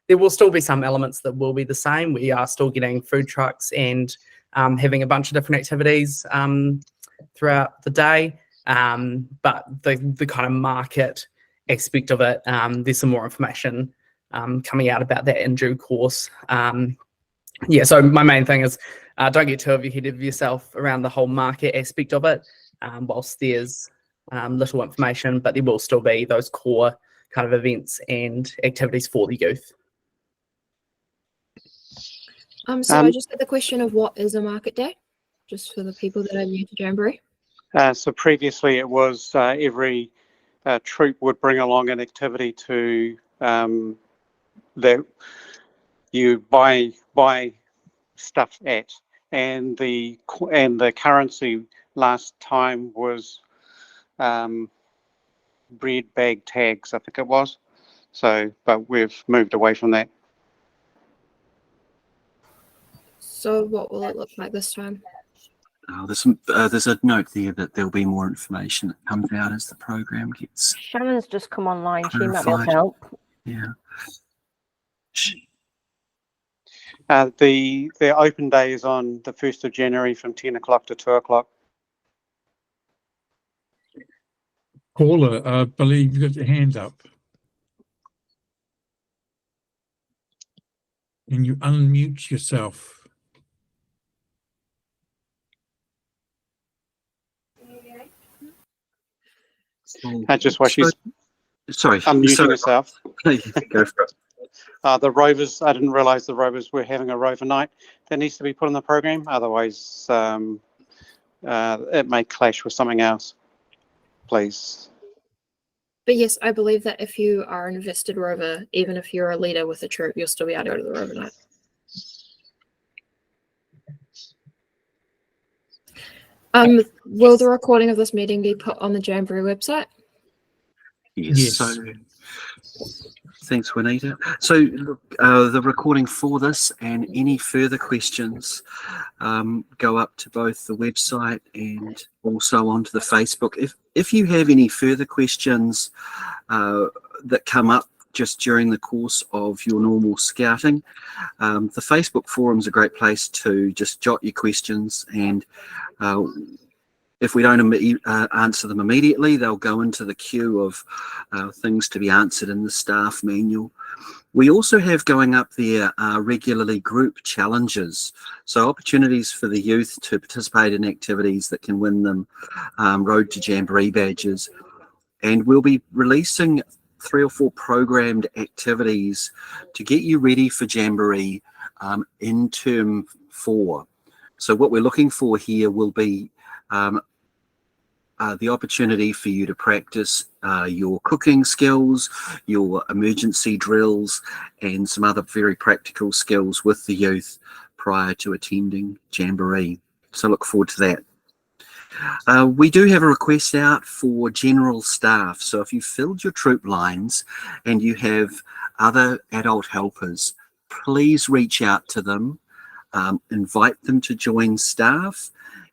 There will still be some elements that will be the same. We are still getting food trucks and having a bunch of different activities throughout the day. But the kind of market aspect of it, there's some more information coming out about that in due course. So my main thing is don't get too ahead of yourself around the whole market aspect of it, whilst there's little information, but there will still be those core kind of events and activities for the youth. So I just had the question of what is a market day, just for the people that are new to Jamboree. So previously it was every troop would bring along an activity to that you buy stuff at, and the currency last time was bread bag tags, I think it was. So, but we've moved away from that. So what will it look like this time? There's a note there that there'll be more information that comes out as the program gets. Shannon's just come online. clarified. She might be able to help. Yeah. The open day is on the 1st of January from 10 o'clock to 2 o'clock. Paula, I believe you've got your hand up. Can you unmute yourself? Just while she's Sorry. Unmuting yourself. Go for it. The Rovers, I didn't realise the Rovers were having a Rover night. That needs to be put in the program, otherwise it may clash with something else. Please. But yes, I believe that if you are an invested rover, even if you're a leader with a troop, you'll still be able to go to the rover night. Will the recording of this meeting be put on the Jamboree website? Yes. So, thanks, Juanita. So, the recording for this and any further questions go up to both the website and also onto the Facebook. If you have any further questions that come up just during the course of your normal scouting, the Facebook forum's a great place to just jot your questions, and if we don't answer them immediately, they'll go into the queue of things to be answered in the staff manual. We also have going up there regularly group challenges, so opportunities for the youth to participate in activities that can win them Road to Jamboree badges. And we'll be releasing 3 or 4 programmed activities to get you ready for Jamboree in term 4. So what we're looking for here will be the opportunity for you to practice your cooking skills, your emergency drills, and some other very practical skills with the youth prior to attending Jamboree. So look forward to that. We do have a request out for general staff. So if you filled your troop lines and you have other adult helpers, please reach out to them, invite them to join staff,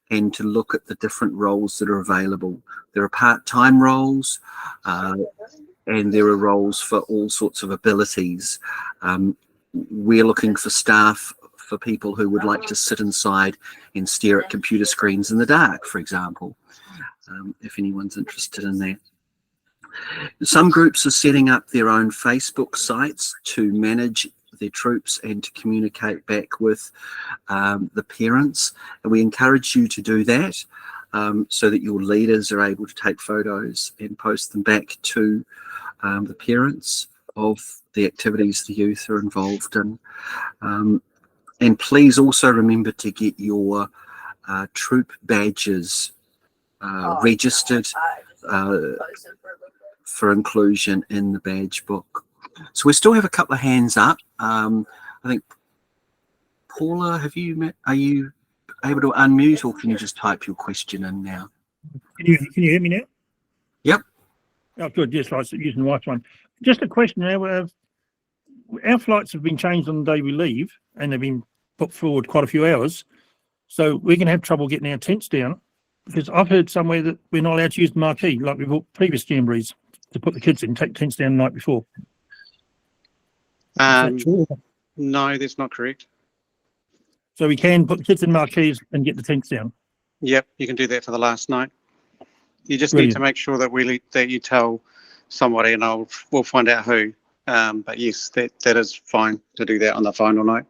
and to look at the different roles that are available. There are part-time roles, and there are roles for all sorts of abilities. We're looking for staff for people who would like to sit inside and stare at computer screens in the dark, for example, if anyone's interested in that. Some groups are setting up their own Facebook sites to manage their troops and to communicate back with the parents, and we encourage you to do that so that your leaders are able to take photos and post them back to the parents of the activities the youth are involved in. And please also remember to get your troop badges registered for inclusion in the badge book. So we still have a couple of hands up. I think, Paula, are you able to unmute, or can you just type your question in now? Can you hear me now? Yep. Oh, good. Yes, I was using the right one. Just a question now. Our flights have been changed on the day we leave, and they've been put forward quite a few hours. So we're going to have trouble getting our tents down, because I've heard somewhere that we're not allowed to use the marquee, like we've bought previous Jamborees, to put the kids in, take tents down the night before. No, that's not correct. So we can put the kids in marquees and get the tents down. Yep, you can do that for the last night. You just Brilliant. need to make sure that you tell somebody, and we'll find out who. But yes, that is fine to do that on the final night.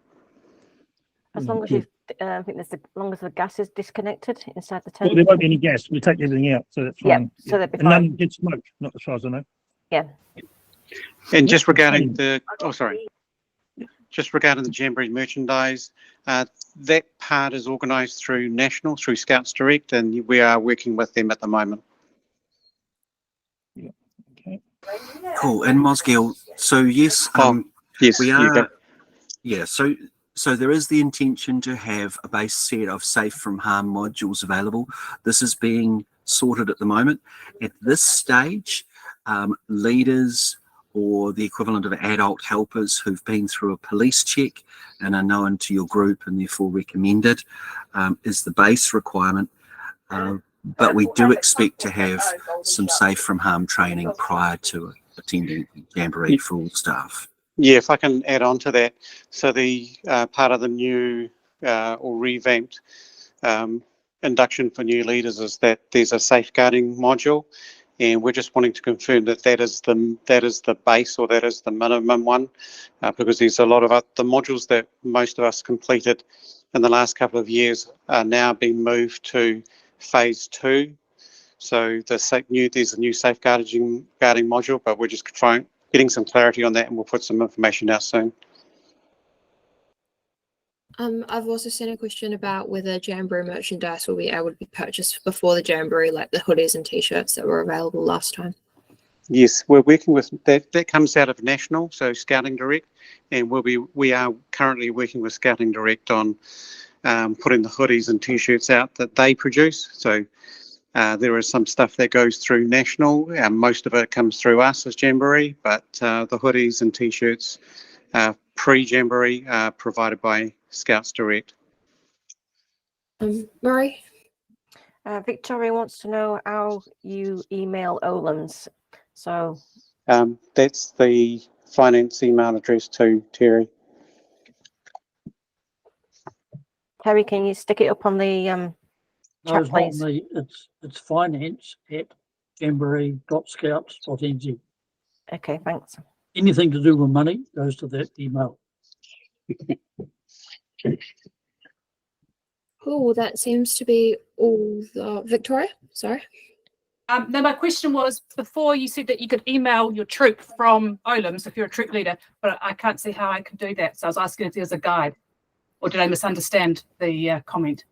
As long as you, I think as long as the gas is disconnected inside the tent. Well, there won't be any gas. We take everything out, so that's fine. Yeah, so that'd be and fine. none gets smoked, not as far as I know. Yeah. And just regarding just regarding the Jamboree merchandise, that part is organised through Scouts Direct, and we are working with them at the moment. Yeah. Okay. Cool. And Mosgiel, so yes, yes, we are. Yeah. So there is the intention to have a base set of safe from harm modules available. This is being sorted at the moment. At this stage, leaders or the equivalent of adult helpers who've been through a police check and are known to your group and therefore recommended is the base requirement. But we do expect to have some safe from harm training prior to attending Jamboree for all staff. Yeah, if I can add on to that. So the part of the new or revamped induction for new leaders is that there's a safeguarding module, and we're just wanting to confirm that is the base, or that is the minimum one, because there's a lot of the modules that most of us completed in the last couple of years are now being moved to phase 2. So there's a new safeguarding module, but we're just getting some clarity on that, and we'll put some information out soon. I've also seen a question about whether Jamboree merchandise will be able to be purchased before the Jamboree, like the hoodies and t-shirts that were available last time. Yes, we're working with that. That comes out of National, so Scouting Direct, and we are currently working with Scouting Direct on putting the hoodies and t-shirts out that they produce. So there is some stuff that goes through National, and most of it comes through us as Jamboree, but the hoodies and t-shirts pre-Jamboree are provided by Scouts Direct. Murray? Victoria wants to know how you email Olams. So That's the finance email address to Terry. Terry, can you stick it up on the No, chat, it's not please? me. It's finance@jamboree.scouts.nz. Okay, thanks. Anything to do with money goes to that email. Cool, that seems to be all. Victoria, sorry. No, my question was, before you said that you could email your troop from Olams if you're a troop leader, but I can't see how I can do that. So I was asking if there's a guide, or did I misunderstand the comment?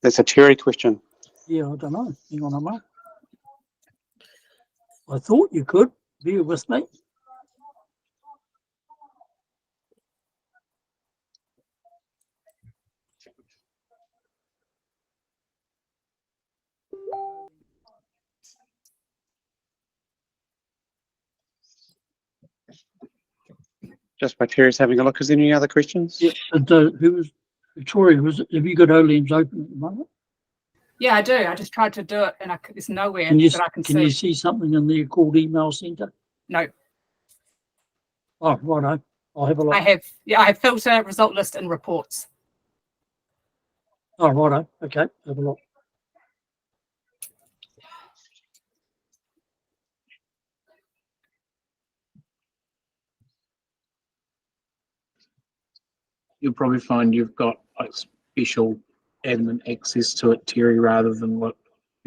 That's a Terry question. Yeah, I don't know. Hang on a moment. I thought you could. Bear with me. Just by Terry's having a look. Is there any other questions? Yeah, and who was Victoria? Have you got Olams open at the moment? Yeah, I do. I just tried to do it, and it's nowhere Can you that I can see. can you see something in there called email center? No. Oh, righto. I'll have a look. I have filter, result list, and reports. Oh, righto. Okay, have a look. You'll probably find you've got like special admin access to it, Terry, rather than what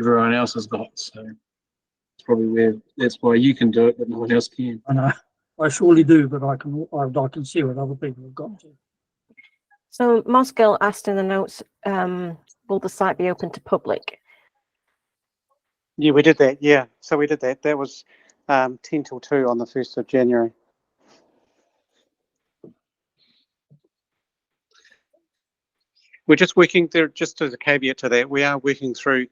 everyone else has got. So it's probably that's why you can do it, but no one else can. I know. I surely do, but I can see what other people have got to. So Mosgill asked in the notes, will the site be open to public? Yeah, we did that. Yeah, so we did that. That was 10 till 2 on the 1st of January. We're just working there, just as a caveat to that, we are working through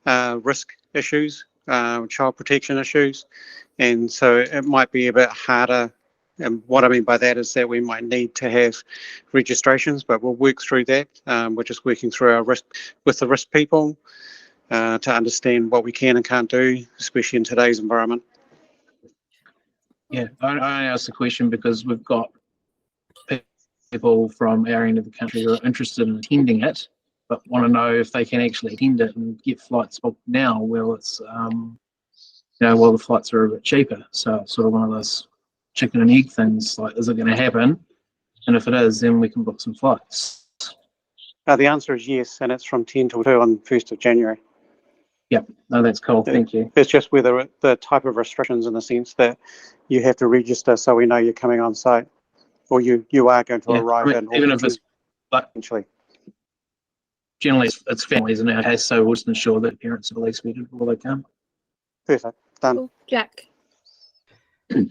risk issues, child protection issues, and so it might be a bit harder. And what I mean by that is that we might need to have registrations, but we'll work through that. We're just working through our risk with the risk people to understand what we can and can't do, especially in today's environment. Yeah, I asked the question because we've got people from our end of the country who are interested in attending it, but want to know if they can actually attend it and get flights booked now. Well, it's while the flights are a bit cheaper. So it's sort of one of those chicken and egg things. Like, is it going to happen? And if it is, then we can book some flights. The answer is yes, and it's from 10 till 2 on 1st of January. Yep, no, that's cool. Thank you. It's just whether the type of restrictions in the sense that you have to register so we know you're coming on site, or you are going to arrive in. Even if it's like eventually. Generally, it's families in our case, so we'll just ensure that parents are at least ready before they come. Perfect. Done. Cool. Jack.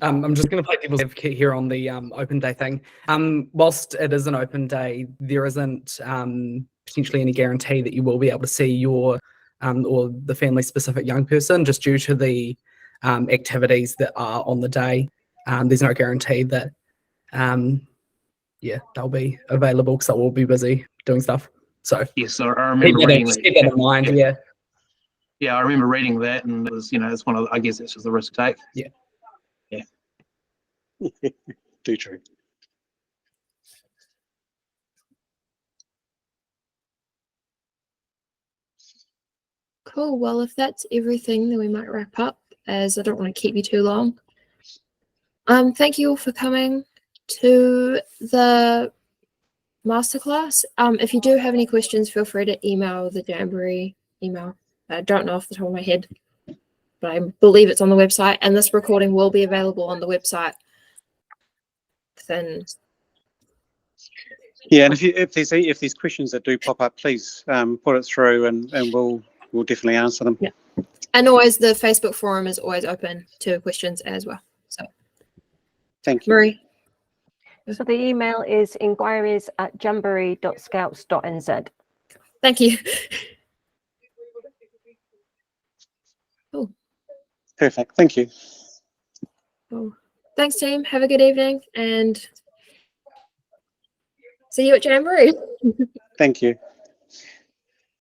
I'm just going to play devil's advocate here on the open day thing. Whilst it is an open day, there isn't potentially any guarantee that you will be able to see your or the family-specific young person, just due to the activities that are on the day. There's no guarantee that they'll be available because they will be busy doing stuff. So yes, I remember reading that. Keep that in mind. Yeah. Yeah, I remember reading that, and it was, it's one of the, I guess it's just the risk to take. Yeah. Too true. Cool. Well, if that's everything, then we might wrap up, as I don't want to keep you too long. Thank you all for coming to the Masterclass. If you do have any questions, feel free to email the Jamboree email. I don't know off the top of my head, but I believe it's on the website, and this recording will be available on the website within. Yeah, and if there's questions that do pop up, please put it through, and we'll definitely answer them. Yeah, and always the Facebook forum is always open to questions as well. So, thank you, Marie. So the email is inquiries@jamboree.scouts.nz. Thank you. Oh. Perfect. Thank you. Oh. Thanks, team. Have a good evening, and see you at Jamboree. Thank you.